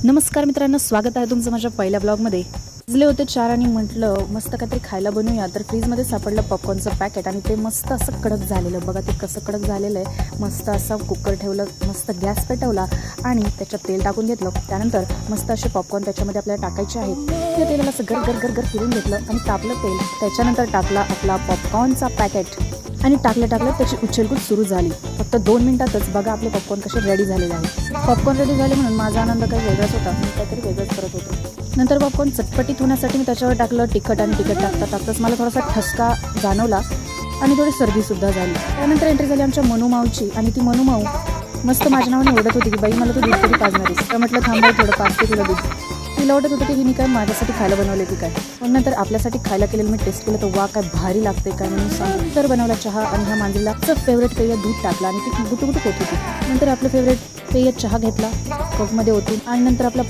नमस्कार मित्रांनो, स्वागत आहे तुमचं माझ्या पहिल्या ब्लॉगमध्ये. वाजले होते 4 आणि म्हटलं मस्त काहीतरी खायला बनवूया. तर फ्रीजमध्ये सापडलं पॉपकॉर्नचं पॅकेट आणि ते मस्त असं कडक झालेलं. बघा ते कसं कडक झालेलं आहे. मस्त असं कुकर ठेवलं, मस्त गॅस पेटवला आणि त्याच्यात तेल टाकून घेतलं. त्यानंतर मस्त असे पॉपकॉर्न त्याच्यामध्ये आपल्याला टाकायचे आहेत. ते तेलाला असं गर फिरून घेतलं आणि तापलं तेल. त्याच्यानंतर टाकला आपला पॉपकॉर्नचा पॅकेट आणि टाकलं त्याची उचलकूट सुरू झाली. फक्त 2 मिनिटातच बघा आपले पॉपकॉर्न कसे रेडी झालेले आहेत. पॉपकॉर्न रेडी झाले म्हणून माझा आनंद काही वेगळाच होता. मी काहीतरी वेगळंच करत होतो. नंतर पॉपकॉर्न चटपटीत होण्यासाठी मी त्याच्यावर टाकलं तिखट आणि तिखट टाकताच मला थोडासा ठसका जाणवला आणि थोडी सर्दीसुद्धा झाली. त्यानंतर एंट्री झाली आमच्या मनू माऊची आणि ती मनू माऊ मस्त माझ्या नावाने ओरडत होती की बाई मला तू दूध कधी पाजणारीस. तर म्हटलं थांबाई थोडं पाजते तुला दूध. तिला वाटत होतं की हिने काय माझ्यासाठी खायला बनवले की काय. पण नंतर आपल्यासाठी खायला केलेलं मी टेस्ट केलं तर वा काय भारी लागते काय म्हणून सांगू. तर बनवला चहा आणि ह्या मांजरीला फेवरेट पेय दूध टाकला आणि ती गुटुगुटू होत होती. नंतर आपलं फेवरेट पेय चहा घेतला कपमध्ये ओतून आणि नंतर आपला